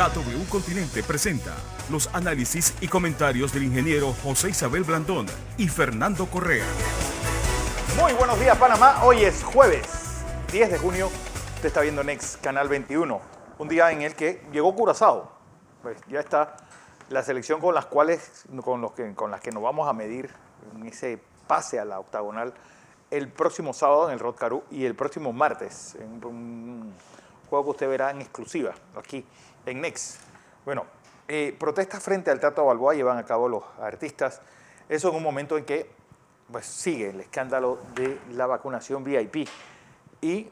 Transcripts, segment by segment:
KW Continente presenta los análisis y comentarios del ingeniero José Isabel Blandón y Fernando Correa. Muy buenos días, Panamá. Hoy es jueves 10 de junio. Usted está viendo Next Canal 21. Un día en el que llegó Curazao. Pues ya está la selección con las que nos vamos a medir en ese pase a la octagonal el próximo sábado en el Rod Carew y el próximo martes en un juego que usted verá en exclusiva aquí en Next. Bueno, protestas frente al Teatro Balboa llevan a cabo los artistas. Eso en un momento en que pues, sigue el escándalo de la vacunación VIP. Y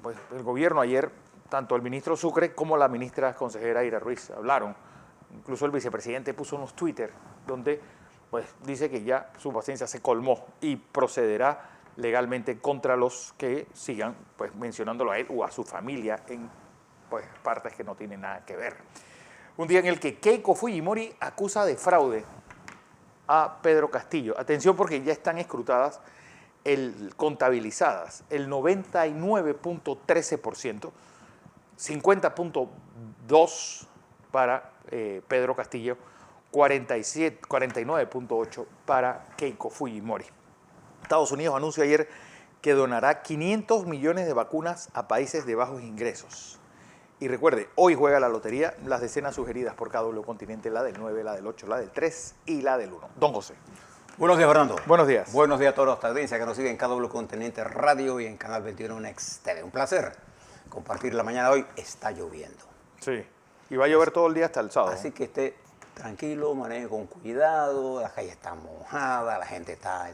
pues, el gobierno ayer, tanto el ministro Sucre como la ministra consejera Ira Ruiz hablaron. Incluso el vicepresidente puso unos Twitter donde pues, dice que ya su paciencia se colmó y procederá legalmente contra los que sigan pues, mencionándolo a él o a su familia en pues, partes que no tienen nada que ver. Un día en el que Keiko Fujimori acusa de fraude a Pedro Castillo. Atención porque ya están escrutadas, contabilizadas el 99.13%, 50.2% para Pedro Castillo, 49.8% para Keiko Fujimori. Estados Unidos anunció ayer que donará 500 millones de vacunas a países de bajos ingresos. Y recuerde, hoy juega la lotería, las decenas sugeridas por KW Continente, la del 9, la del 8, la del 3 y la del 1. Don José. Buenos días, Fernando. Buenos días. Buenos días a toda nuestra audiencia que nos sigue en KW Continente Radio y en Canal 21 Next TV. Un placer compartir la mañana de hoy. Está lloviendo. Sí, y va a llover todo el día hasta el sábado. Así que esté tranquilo, maneje con cuidado, la calle está mojada, la gente está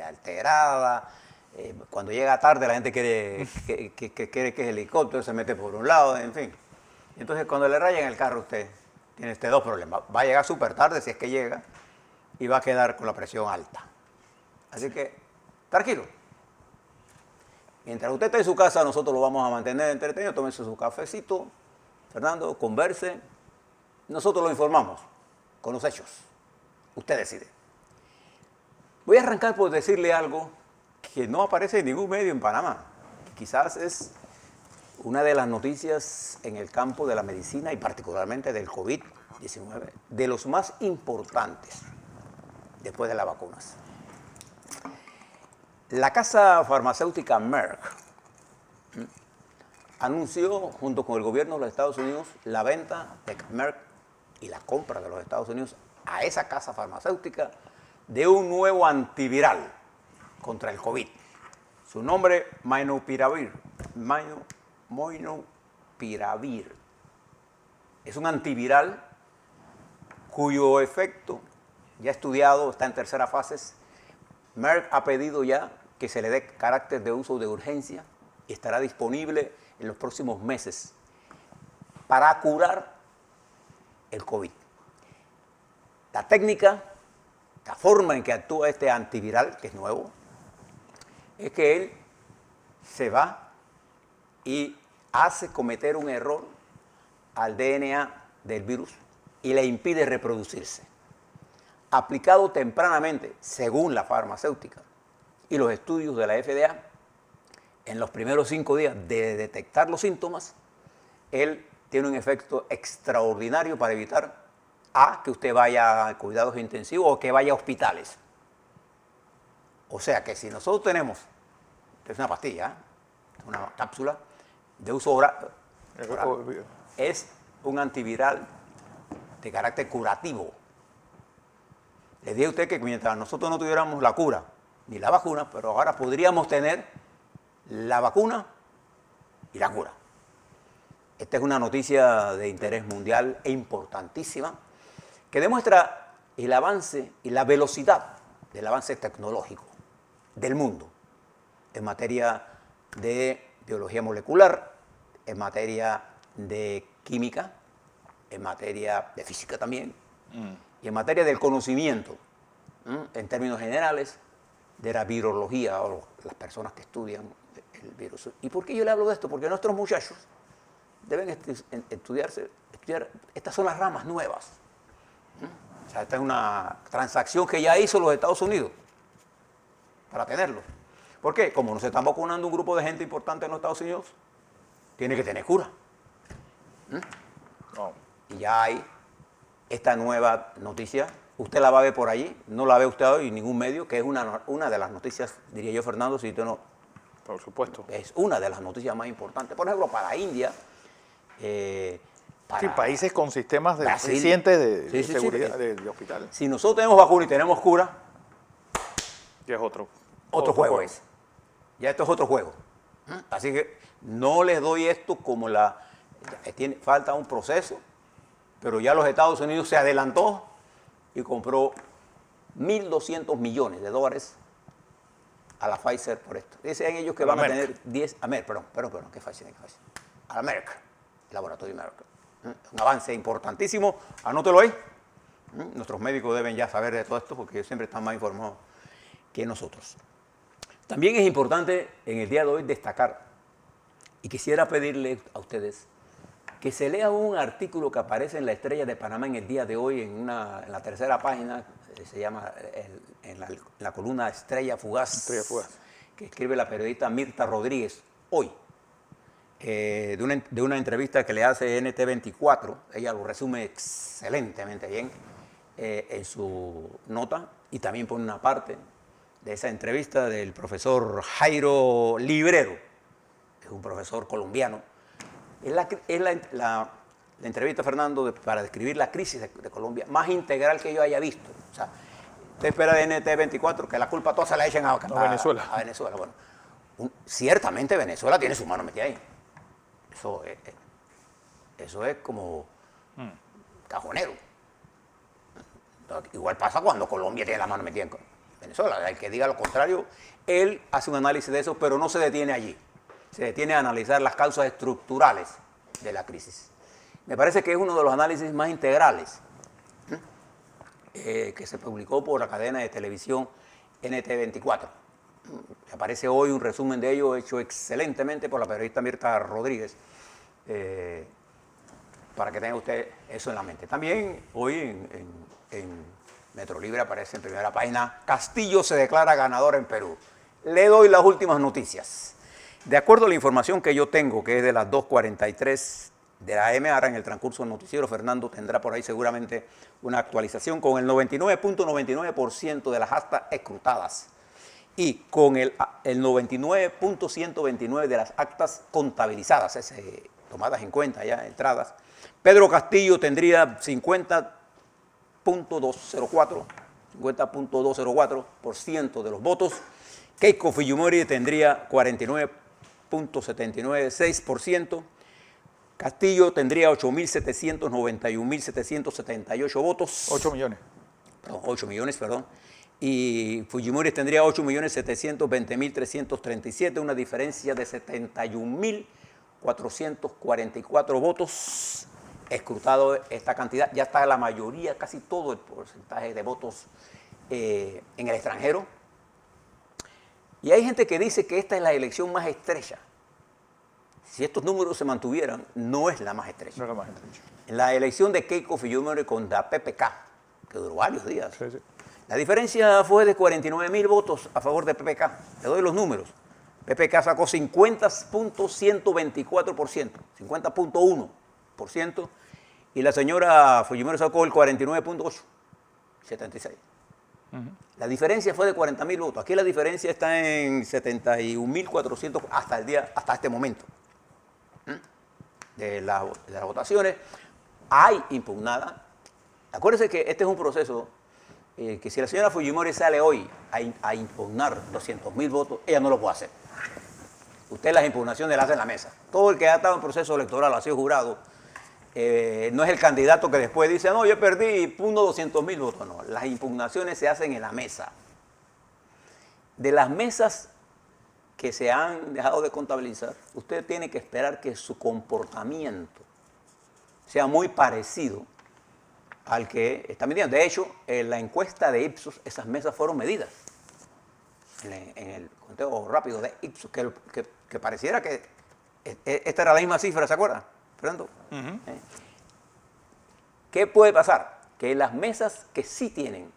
alterada. Cuando llega tarde la gente quiere que es helicóptero, se mete por un lado, en fin. Entonces cuando le rayan el carro usted tiene dos problemas. Va a llegar súper tarde si es que llega y va a quedar con la presión alta. Así que tranquilo. Mientras usted esté en su casa nosotros lo vamos a mantener entretenido, tómese su cafecito, Fernando, converse. Nosotros lo informamos con los hechos. Usted decide. Voy a arrancar por decirle algo que no aparece en ningún medio en Panamá. Quizás es una de las noticias en el campo de la medicina y particularmente del COVID-19, de los más importantes después de las vacunas. La casa farmacéutica Merck anunció junto con el gobierno de los Estados Unidos la venta de Merck y la compra de los Estados Unidos a esa casa farmacéutica de un nuevo antiviral contra el COVID. Su nombre, Molnupiravir. Molnupiravir. Es un antiviral cuyo efecto ya estudiado, está en tercera fase. Merck ha pedido ya que se le dé carácter de uso de urgencia y estará disponible en los próximos meses para curar el COVID. La técnica, la forma en que actúa este antiviral, que es nuevo, es que él se va y hace cometer un error al DNA del virus y le impide reproducirse. Aplicado tempranamente, según la farmacéutica y los estudios de la FDA, en los primeros 5 días de detectar los síntomas, él tiene un efecto extraordinario para evitar que usted vaya a cuidados intensivos o que vaya a hospitales. O sea que si nosotros tenemos, es una pastilla, una cápsula de uso oral, es un antiviral de carácter curativo. Le dije a usted que mientras nosotros no tuviéramos la cura ni la vacuna, pero ahora podríamos tener la vacuna y la cura. Esta es una noticia de interés mundial e importantísima que demuestra el avance y la velocidad del avance tecnológico del mundo en materia de biología molecular, en materia de química, en materia de física también, y en materia del conocimiento, en términos generales, de la virología o las personas que estudian el virus. ¿Y por qué yo le hablo de esto? Porque nuestros muchachos deben estudiar, estas son las ramas nuevas. O sea, esta es una transacción que ya hizo los Estados Unidos para tenerlo. ¿Por qué? Como nos están vacunando un grupo de gente importante en los Estados Unidos, tiene que tener cura. No. y ya hay esta nueva noticia. Usted la va a ver por allí, no la ve usted hoy en ningún medio, que es una de las noticias, diría yo, Fernando, si usted no... Por supuesto. Es una de las noticias más importantes. Por ejemplo, para India, para Sí, países con sistemas Brasil. eficientes de Sí, sí, sí, seguridad porque de hospitales. si nosotros tenemos vacuna y tenemos cura, Que es otro juego es. Ya esto es otro juego. Así que no les doy esto como falta un proceso, pero ya los Estados Unidos se adelantó y compró 1.200 millones de dólares a la Pfizer por esto. Dicen ellos que van a tener 10... Perdón, ¿qué Pfizer? A la Merck, el laboratorio Merck. Un avance importantísimo, anótelo ahí. Nuestros médicos deben ya saber de todo esto porque ellos siempre están más informados que nosotros. También es importante en el día de hoy destacar, y quisiera pedirle a ustedes que se lea un artículo que aparece en La Estrella de Panamá en el día de hoy, en la tercera página, se llama en la columna Estrella Fugaz, que escribe la periodista Mirta Rodríguez hoy, de una entrevista que le hace NT24. Ella lo resume excelentemente bien en su nota, y también pone una parte de esa entrevista del profesor Jairo Librero, que es un profesor colombiano. Es la entrevista, Fernando, para describir la crisis de Colombia más integral que yo haya visto. O sea, usted espera de NT24 que la culpa toda se la echen a Venezuela. A Venezuela. Bueno, ciertamente Venezuela tiene su mano metida ahí. Eso es como cajonero. Igual pasa cuando Colombia tiene la mano metida en Venezuela. El que diga lo contrario, él hace un análisis de eso, pero no se detiene allí. Se detiene a analizar las causas estructurales de la crisis. Me parece que es uno de los análisis más integrales que se publicó por la cadena de televisión NT24. Aparece hoy un resumen de ello hecho excelentemente por la periodista Mirta Rodríguez, para que tenga usted eso en la mente. También hoy en Metro Libre aparece en primera página: Castillo se declara ganador en Perú. Le doy las últimas noticias. De acuerdo a la información que yo tengo, que es de las 2:43 de la AM, ahora en el transcurso del noticiero, Fernando tendrá por ahí seguramente una actualización con el 99.99% de las actas escrutadas y con el 99.129 de las actas contabilizadas, tomadas en cuenta ya, entradas. Pedro Castillo tendría 50.204% de los votos. Keiko Fujimori tendría 49.796%. Castillo tendría 8.791.778 votos. 8 millones. Perdón, 8 millones, perdón. Y Fujimori tendría 8.720.337, una diferencia de 71.444 votos. Escrutado esta cantidad, ya está la mayoría, casi todo el porcentaje de votos en el extranjero. Y hay gente que dice que esta es la elección más estrecha. Si estos números se mantuvieran, no es la más estrecha. No es la más estrecha. En la elección de Keiko Fujimori contra PPK, que duró varios días, Sí. la diferencia fue de 49.000 votos a favor de PPK. Le doy los números. PPK sacó 50.124%, 50.1%, y la señora Fujimori sacó el 49.8%, 76%. La diferencia fue de 40.000 votos. Aquí la diferencia está en 71.400 hasta este momento. De las votaciones hay impugnada. Acuérdense que este es un proceso que si la señora Fujimori sale hoy a impugnar 200.000 votos, ella no lo puede hacer. Usted las impugnaciones las hace en la mesa. Todo el que ha estado en proceso electoral, ha sido jurado, no es el candidato que después dice, no, yo perdí y puno 200.000 votos. No, las impugnaciones se hacen en la mesa. De las mesas que se han dejado de contabilizar, usted tiene que esperar que su comportamiento sea muy parecido al que está midiendo. De hecho, en la encuesta de Ipsos, esas mesas fueron medidas. En el conteo rápido de Ipsos, que pareciera que esta era la misma cifra, ¿se acuerdan, Fernando? ¿Qué puede pasar? Que las mesas que sí tienen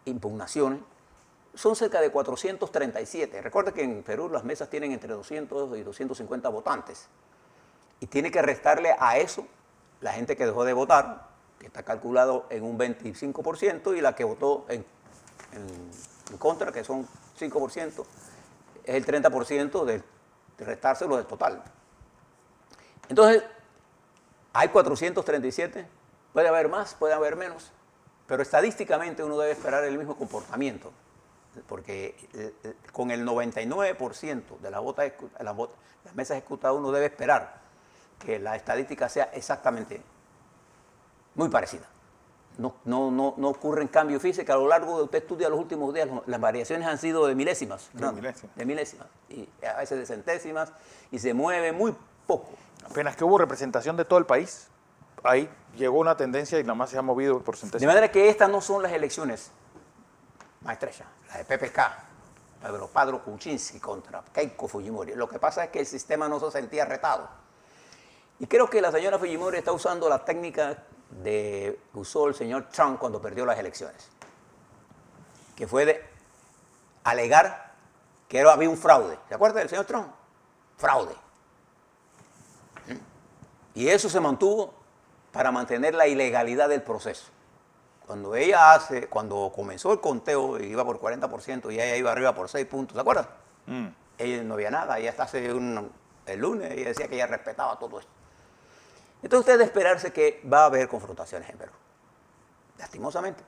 impugnaciones son cerca de 437. Recuerda que en Perú las mesas tienen entre 200 y 250 votantes. Y tiene que restarle a eso la gente que dejó de votar, que está calculado en un 25%, y la que votó en contra, que son 5%, es el 30% de restárselo del total. Entonces, hay 437, puede haber más, puede haber menos, pero estadísticamente uno debe esperar el mismo comportamiento, porque con el 99% de las mesas ejecutadas uno debe esperar que la estadística sea exactamente muy parecida. No ocurren cambios. Fíjese que a lo largo de usted estudia los últimos días, las variaciones han sido de milésimas. De milésimas. Y a veces de centésimas, y se mueve muy poco. Apenas que hubo representación de todo el país, ahí llegó una tendencia y nada más se ha movido por centésimas. De manera que estas no son las elecciones más estrechas, las de PPK, Pedro Pablo Kuczynski contra Keiko Fujimori. Lo que pasa es que el sistema no se sentía retado. Y creo que la señora Fujimori está usando la técnica que usó el señor Trump cuando perdió las elecciones, que fue de alegar que había un fraude. ¿Se acuerda del señor Trump? Fraude. Y eso se mantuvo para mantener la ilegalidad del proceso. Cuando comenzó el conteo, iba por 40% y ella iba arriba por 6 puntos, ¿se acuerdan? Ella no había nada, y hasta el lunes ella decía que ella respetaba todo esto. Entonces usted debe esperarse que va a haber confrontaciones en Perú, lastimosamente.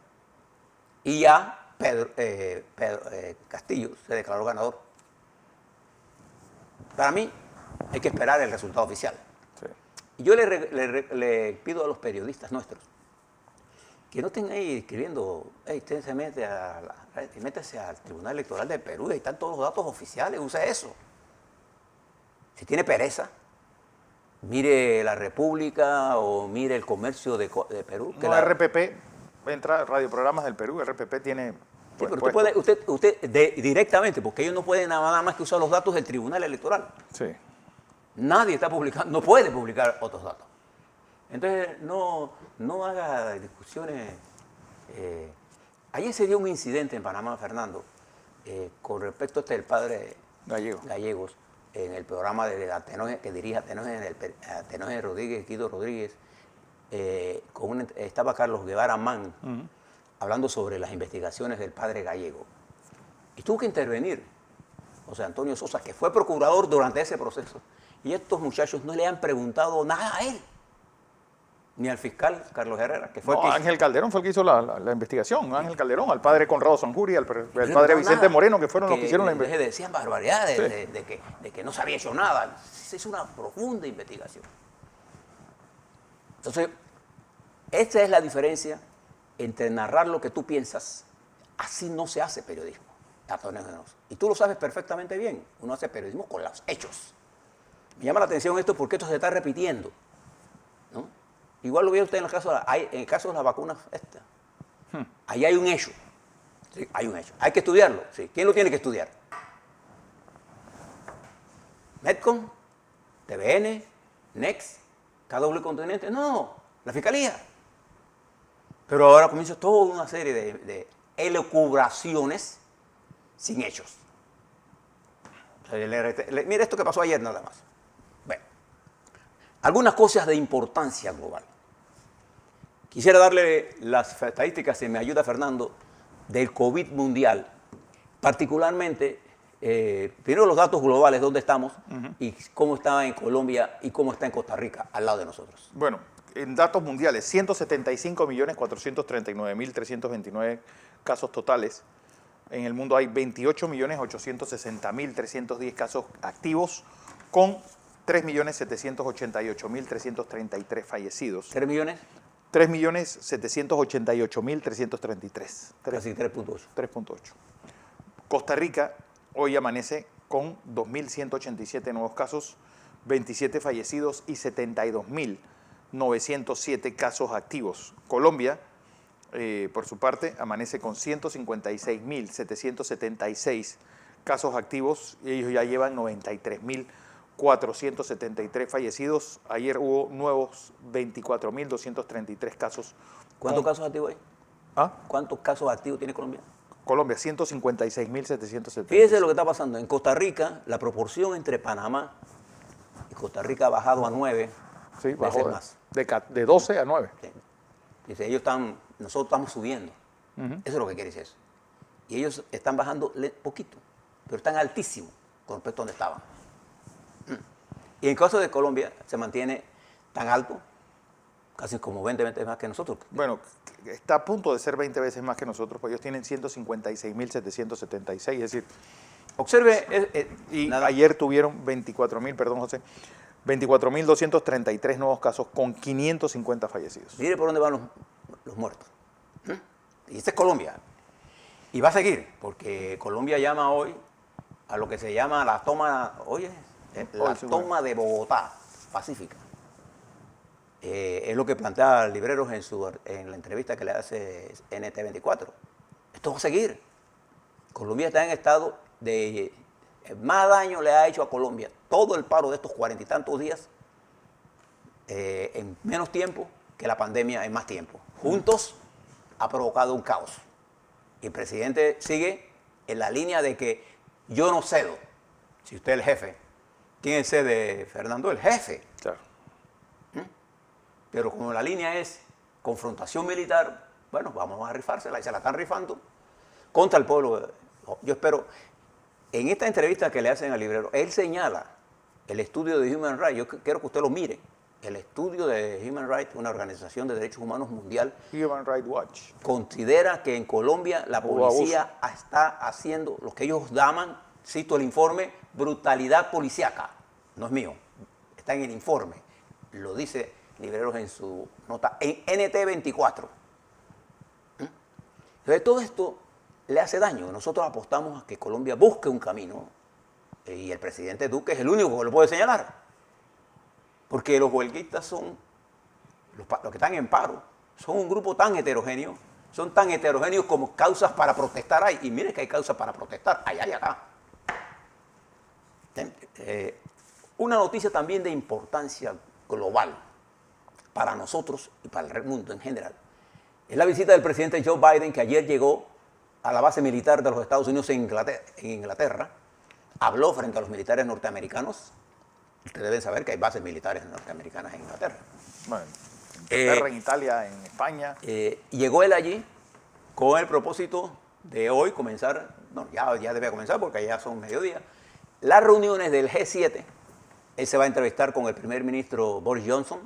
Y ya Pedro Castillo se declaró ganador. Para mí hay que esperar el resultado oficial. Sí. Y yo le pido a los periodistas nuestros que no estén ahí escribiendo, usted se métese al Tribunal Electoral de Perú, ahí están todos los datos oficiales, use eso. Si tiene pereza, mire La República o mire El Comercio de Perú. No, RPP, entra radioprogramas del Perú, RPP tiene... Sí, pero usted directamente, porque ellos no pueden nada más que usar los datos del Tribunal Electoral. Sí. Nadie está publicando, no puede publicar otros datos. Entonces, no haga discusiones. Ayer se dio un incidente en Panamá, Fernando, con respecto a del padre Gallegos, en el programa que dirige Atenógenes Rodríguez, Guido Rodríguez, estaba Carlos Guevara Mann, hablando sobre las investigaciones del padre Gallego. Y tuvo que intervenir José Antonio Sosa, que fue procurador durante ese proceso. Y estos muchachos no le han preguntado nada a él, ni al fiscal Carlos Herrera, que fue Ángel Calderón fue el que hizo la investigación. Ángel Calderón, al padre Conrado Sanjuri, al padre Vicente Moreno, que fueron los que hicieron la investigación. Decían barbaridades de que no se había hecho nada. Se hizo una profunda investigación. Entonces, esta es la diferencia entre narrar lo que tú piensas. Así no se hace periodismo. Y tú lo sabes perfectamente bien. Uno hace periodismo con los hechos. Me llama la atención esto porque esto se está repitiendo, ¿no? Igual lo vio usted en el caso de las vacunas estas. Ahí hay un hecho. Sí, hay un hecho. Hay que estudiarlo. Sí. ¿Quién lo tiene que estudiar? Medcom, TVN, Next, KW Continente. No, la Fiscalía. Pero ahora comienza toda una serie de elucubraciones sin hechos. Mire esto que pasó ayer nada más. Bueno, algunas cosas de importancia global. Quisiera darle las estadísticas, si me ayuda Fernando, del COVID mundial. Particularmente, primero los datos globales, dónde estamos y cómo está en Colombia y cómo está en Costa Rica, al lado de nosotros. Bueno, en datos mundiales, 175.439.329 casos totales. En el mundo hay 28.860.310 casos activos, con 3.788.333 fallecidos. ¿3 millones? 3.788.333. Casi 3.8. 3.8. Costa Rica hoy amanece con 2.187 nuevos casos, 27 fallecidos y 72.907 casos activos. Colombia, por su parte, amanece con 156.776 casos activos y ellos ya llevan 93.473 fallecidos. Ayer hubo nuevos 24.233 casos. ¿Cuántos casos activos hay? ¿Ah? ¿Cuántos casos activos tiene Colombia? Colombia, 156.770. Fíjese lo que está pasando. En Costa Rica, la proporción entre Panamá y Costa Rica ha bajado a 9 Sí, veces bajó más. de 12 a 9. Sí. Dice, nosotros estamos subiendo. Eso es lo que quiere decir eso. Y ellos están bajando poquito, pero están altísimos con respecto a donde estaban. Y en caso de Colombia se mantiene tan alto, casi como 20 veces más que nosotros. Bueno, está a punto de ser 20 veces más que nosotros, pues ellos tienen 156.776, es decir, Observe, y ayer tuvieron 24.000, perdón José, 24.233 nuevos casos con 550 fallecidos. mire por dónde van los muertos. Y esta es Colombia. Y va a seguir, porque Colombia llama hoy a lo que se llama la toma, toma de Bogotá, pacífica. Es lo que plantea Libreros en la entrevista que le hace NT24. Esto va a seguir. Colombia está en estado de... Más daño le ha hecho a Colombia todo el paro de estos 40 y tantos días en menos tiempo que la pandemia en más tiempo. Juntos ha provocado un caos. Y el presidente sigue en la línea de que yo no cedo. Si usted es el jefe, ¿quién cede, Fernando? El jefe. Claro. Pero como la línea es confrontación militar, bueno, vamos a rifársela y se la están rifando contra el pueblo. Yo espero, en esta entrevista que le hacen al Librero, él señala el estudio de Human Rights, yo quiero que usted lo mire, el estudio de Human Rights, una organización de derechos humanos mundial, Human Rights Watch. considera que en Colombia la policía está haciendo lo que ellos llaman, cito el informe, brutalidad policíaca. No es mío, está en el informe, lo dice Libreros en su nota, en NT24. Entonces todo esto le hace daño. Nosotros apostamos a que Colombia busque un camino y el presidente Duque es el único que lo puede señalar. Porque los huelguistas son, los que están en paro, son un grupo tan heterogéneo, son tan heterogéneos como causas para protestar hay. Y mire que hay causas para protestar allá y acá. Una noticia también de importancia global para nosotros y para el mundo en general es la visita del presidente Joe Biden, que ayer llegó a la base militar de los Estados Unidos en Inglaterra, habló frente a los militares norteamericanos. Ustedes deben saber que hay bases militares norteamericanas en Inglaterra. Bueno, en Inglaterra, en Italia, en España. Llegó él allí con el propósito de hoy comenzar, no, ya debe comenzar porque ya son mediodía, las reuniones del G7. Él se va a entrevistar con el primer ministro Boris Johnson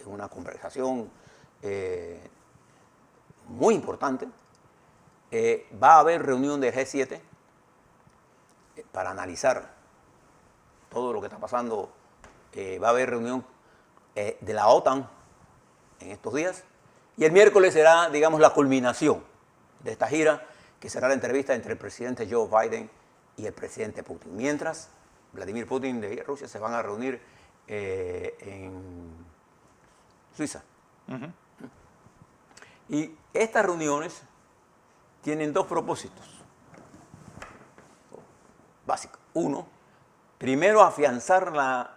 en una conversación muy importante. Va a haber reunión del G7 para analizar todo lo que está pasando. Va a haber reunión de la OTAN en estos días. Y el miércoles será, digamos, la culminación de esta gira, que será la entrevista entre el presidente Joe Biden y el presidente Putin. Mientras, Vladimir Putin de Rusia se van a reunir en Suiza. Y estas reuniones tienen dos propósitos básicos. Uno, primero afianzar la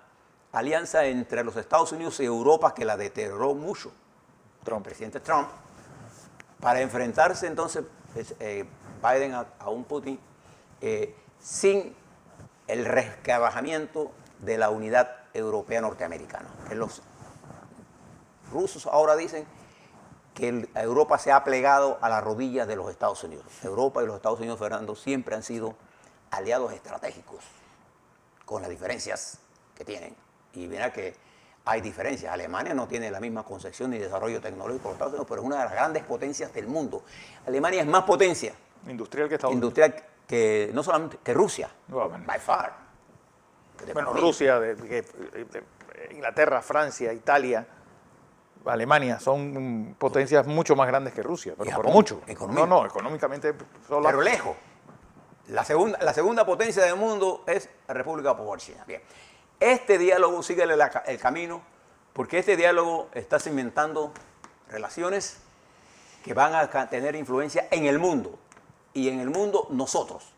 alianza entre los Estados Unidos y Europa, que la deterioró mucho el presidente Trump, para enfrentarse entonces Biden a un Putin sin el resquebrajamiento de la unidad europea norteamericana. Los rusos ahora dicen que Europa se ha plegado a las rodillas de los Estados Unidos. Europa y los Estados Unidos, Fernando, siempre han sido aliados estratégicos, con las diferencias que tienen. Y mira que hay diferencias. Alemania no tiene la misma concepción ni desarrollo tecnológico que los Estados Unidos, pero es una de las grandes potencias del mundo. Alemania es más potencia Industrial que Estados Unidos. industrial que no solamente que Rusia, Bueno. by far. Bueno, Rusia, Inglaterra, Francia, Italia, Alemania son potencias mucho más grandes que Rusia, pero por mucho. No, económicamente son Pero lejos. La segunda potencia del mundo es la República Popular China. Bien. Este diálogo sigue el camino, porque este diálogo está cimentando relaciones que van a tener influencia en el mundo. Y en el mundo nosotros.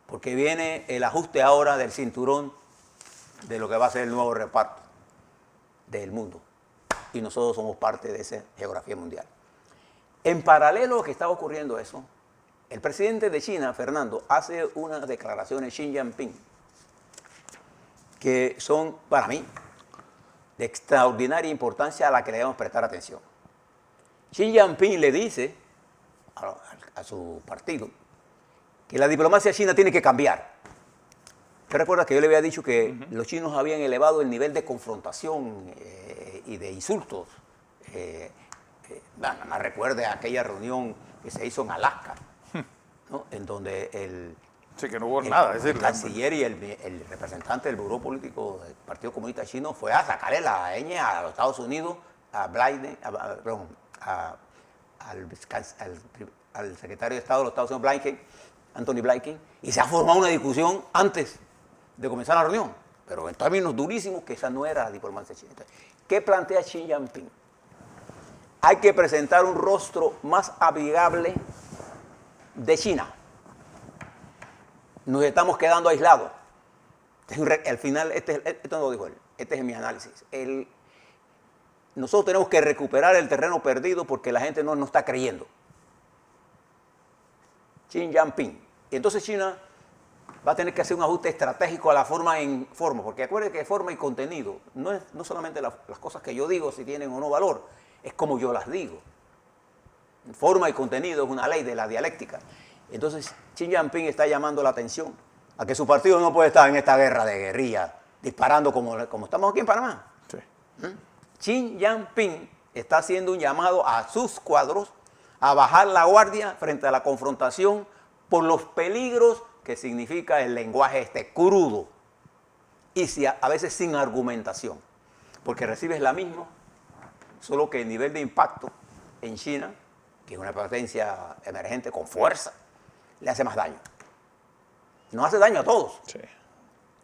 Porque viene el ajuste ahora del cinturón de lo que va a ser el nuevo reparto del mundo. Y nosotros somos parte de esa geografía mundial. En paralelo a lo que está ocurriendo eso, el presidente de China, Fernando, hace unas declaraciones, Xi Jinping, que son, para mí, de extraordinaria importancia a la que le debemos prestar atención. Xi Jinping le dice a su partido que la diplomacia china tiene que cambiar. ¿Te recuerdas que yo le había dicho que los chinos habían elevado el nivel de confrontación y de insultos? Nada más recuerde aquella reunión que se hizo en Alaska, ¿no? En donde el que no hubo nada. Es decir, canciller y el representante del Buró Político del Partido Comunista Chino fue a sacarle la ñ a los Estados Unidos, al secretario de Estado de los Estados Unidos, Anthony Blinken, y se ha formado una discusión antes de comenzar la reunión, pero en términos durísimos que esa no era la diplomacia china. Entonces, ¿qué plantea Xi Jinping? Hay que presentar un rostro más amigable de China. Nos estamos quedando aislados. Al final, esto no lo dijo él, este es mi análisis. Nosotros tenemos que recuperar el terreno perdido porque la gente no nos está creyendo. Xi Jinping. Y entonces China va a tener que hacer un ajuste estratégico a la forma en forma, porque acuérdense que forma y contenido no solamente las cosas que yo digo si tienen o no valor, es como yo las digo. Forma y contenido es una ley de la dialéctica. Entonces Xi Jinping está llamando la atención a que su partido no puede estar en esta guerra de guerrilla, disparando como estamos aquí en Panamá. Sí. Xi Jinping está haciendo un llamado a sus cuadros a bajar la guardia frente a la confrontación por los peligros que significa el lenguaje crudo y a veces sin argumentación, porque recibes la misma, solo que el nivel de impacto en China, que es una potencia emergente con fuerza, le hace más daño. Nos hace daño a todos. Sí.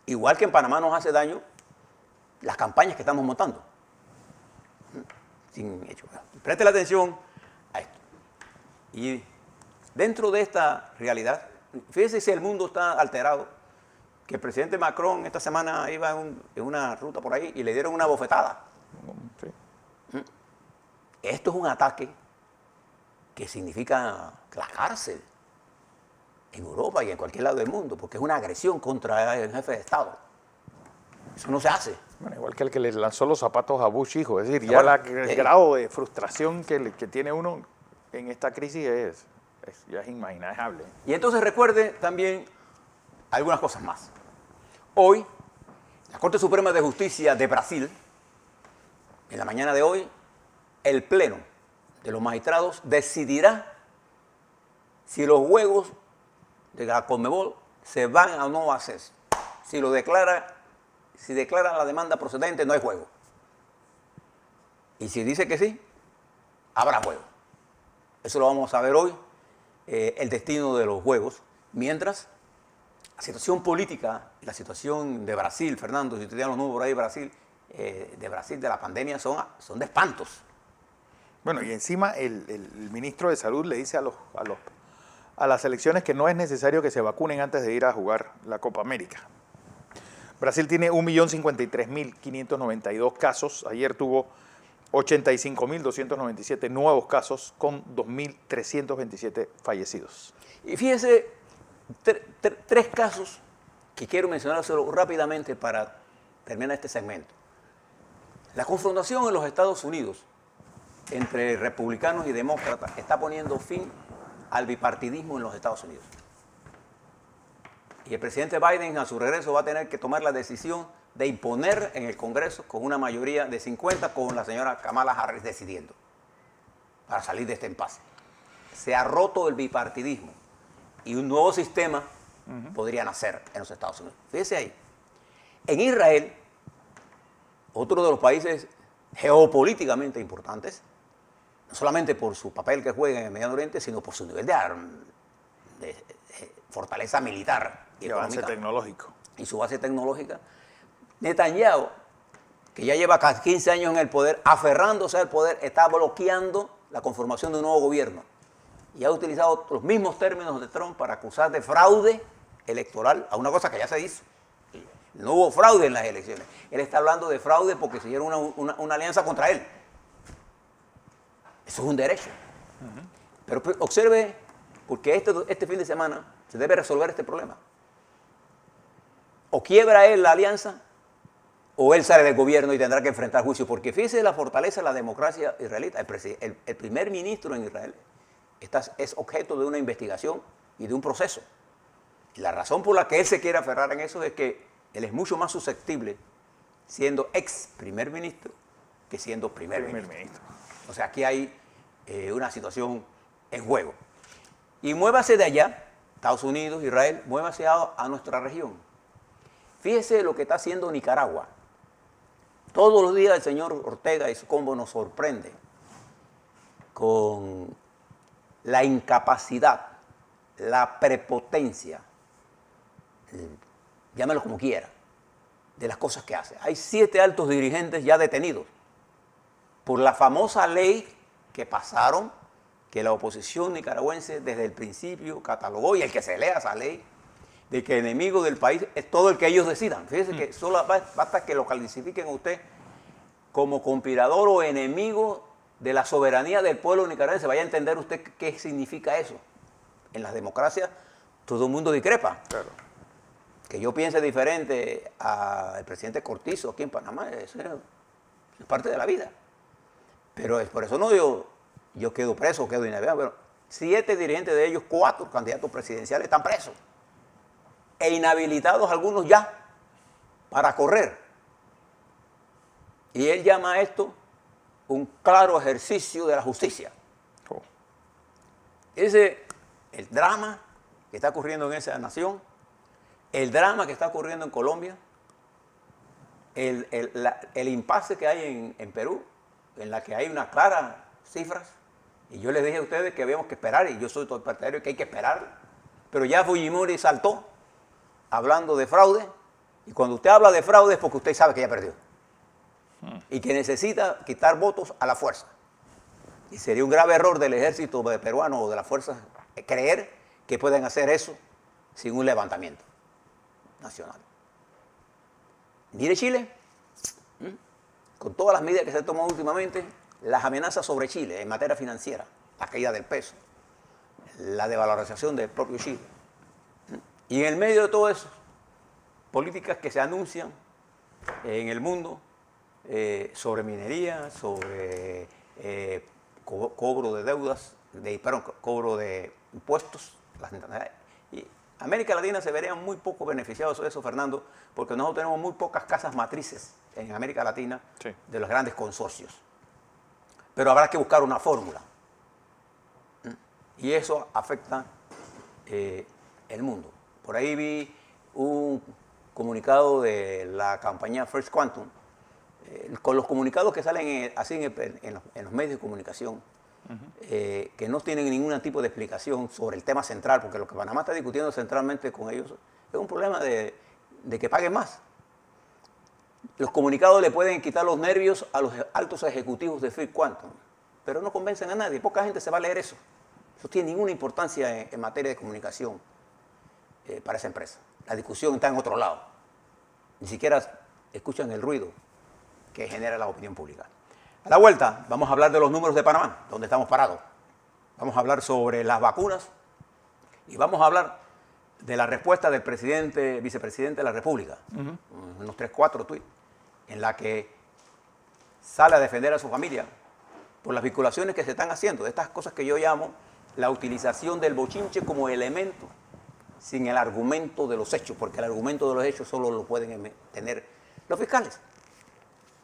Igual que en Panamá nos hace daño las campañas que estamos montando. Sin hecho. Preste la atención a esto. Y dentro de esta realidad, fíjese si el mundo está alterado, que el presidente Macron esta semana iba en una ruta por ahí y le dieron una bofetada. Sí. Esto es un ataque que significa la cárcel en Europa y en cualquier lado del mundo, porque es una agresión contra el jefe de Estado. Eso no se hace. Bueno, igual que el que le lanzó los zapatos a Bush hijo, es decir, Ah, ya bueno, el grado de frustración que tiene uno en esta crisis ya es inimaginable. Y entonces recuerde también algunas cosas más. Hoy, la Corte Suprema de Justicia de Brasil, en la mañana de hoy, el Pleno de los magistrados decidirá si los juegos de la Conmebol se van o no a hacer. Si declara la demanda procedente, no hay juego. Y si dice que sí, habrá juego. Eso lo vamos a ver hoy, el destino de los juegos. Mientras, la situación política y la situación de Brasil, Fernando, si usted tiene los números por ahí de Brasil, de la pandemia, son de espantos. Bueno, y encima el ministro de Salud le dice a las selecciones que no es necesario que se vacunen antes de ir a jugar la Copa América. Brasil tiene 1.053.592 casos. Ayer tuvo 85.297 nuevos casos con 2.327 fallecidos. Y fíjense, tres casos que quiero mencionar solo rápidamente para terminar este segmento. La confrontación en los Estados Unidos entre republicanos y demócratas está poniendo fin al bipartidismo en los Estados Unidos. Y el presidente Biden a su regreso va a tener que tomar la decisión de imponer en el Congreso con una mayoría de 50 con la señora Kamala Harris decidiendo para salir de este impasse. Se ha roto el bipartidismo y un nuevo sistema podría nacer en los Estados Unidos. Fíjese ahí. En Israel, otro de los países geopolíticamente importantes, no solamente por su papel que juega en el Medio Oriente, sino por su nivel de fortaleza militar y avance tecnológico. Y su base tecnológica. Netanyahu, que ya lleva casi 15 años en el poder, aferrándose al poder, está bloqueando la conformación de un nuevo gobierno. Y ha utilizado los mismos términos de Trump para acusar de fraude electoral a una cosa que ya se hizo. No hubo fraude en las elecciones. Él está hablando de fraude porque se hicieron una alianza contra él. Eso es un derecho. Pero observe, porque este fin de semana se debe resolver este problema. O quiebra él la alianza o él sale del gobierno y tendrá que enfrentar juicio, porque fíjese la fortaleza de la democracia israelita. El primer ministro en Israel es objeto de una investigación y de un proceso. Y la razón por la que él se quiere aferrar en eso es que él es mucho más susceptible siendo ex primer ministro que siendo primer ministro. O sea, aquí hay una situación en juego. Y muévase de allá, Estados Unidos, Israel, muévase a nuestra región. Fíjese lo que está haciendo Nicaragua. Todos los días el señor Ortega y su combo nos sorprende con la incapacidad, la prepotencia, llámelo como quiera, de las cosas que hace. Hay 7 altos dirigentes ya detenidos por la famosa ley que pasaron, que la oposición nicaragüense desde el principio catalogó, y el que se lea esa ley, de que enemigo del país es todo el que ellos decidan. Fíjese que solo basta que lo califiquen a usted como conspirador o enemigo de la soberanía del pueblo nicaragüense. Vaya a entender usted qué significa eso. En las democracias todo el mundo discrepa. Claro. Que yo piense diferente al presidente Cortizo aquí en Panamá, eso es parte de la vida. Pero por eso no yo quedo preso, quedo inhabilitado. Pero 7 dirigentes de ellos, 4 candidatos presidenciales están presos. E inhabilitados algunos ya para correr. Y él llama a esto un claro ejercicio de la justicia. Oh. Ese el drama que está ocurriendo en esa nación, el drama que está ocurriendo en Colombia, el impasse que hay en Perú, en la que hay unas claras cifras. Y yo les dije a ustedes que habíamos que esperar, y yo soy todo partidario que hay que esperar. Pero ya Fujimori saltó hablando de fraude, y cuando usted habla de fraude es porque usted sabe que ya perdió y que necesita quitar votos a la fuerza. Y sería un grave error del ejército peruano o de las fuerzas creer que pueden hacer eso sin un levantamiento nacional. Mire Chile, con todas las medidas que se han tomado últimamente, las amenazas sobre Chile en materia financiera, la caída del peso, la devalorización del propio Chile. Y en el medio de todo eso, políticas que se anuncian en el mundo sobre minería, sobre cobro de deudas, cobro de impuestos. Y América Latina se vería muy poco beneficiados de eso, Fernando, porque nosotros tenemos muy pocas casas matrices en América Latina de los grandes consorcios. Pero habrá que buscar una fórmula. Y eso afecta el mundo. Por ahí vi un comunicado de la campaña First Quantum, con los comunicados que salen así en los medios de comunicación, que no tienen ningún tipo de explicación sobre el tema central, porque lo que Panamá está discutiendo centralmente con ellos es un problema de que paguen más. Los comunicados le pueden quitar los nervios a los altos ejecutivos de First Quantum, pero no convencen a nadie. Poca gente se va a leer eso. Eso no tiene ninguna importancia en materia de comunicación para esa empresa. La discusión está en otro lado. Ni siquiera escuchan el ruido que genera la opinión pública. A la vuelta vamos a hablar de los números de Panamá, donde estamos parados. Vamos a hablar sobre las vacunas y vamos a hablar de la respuesta del vicepresidente de la República, unos 3, 4 tweets, en la que sale a defender a su familia por las vinculaciones que se están haciendo, de estas cosas que yo llamo la utilización del bochinche como elemento sin el argumento de los hechos, porque el argumento de los hechos solo lo pueden tener los fiscales.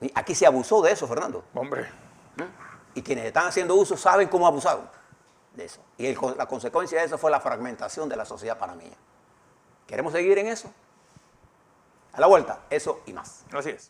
Y aquí se abusó de eso, Fernando. Hombre. Y quienes están haciendo uso saben cómo abusaron de eso. Y la consecuencia de eso fue la fragmentación de la sociedad panameña. ¿Queremos seguir en eso? A la vuelta, eso y más. Así es.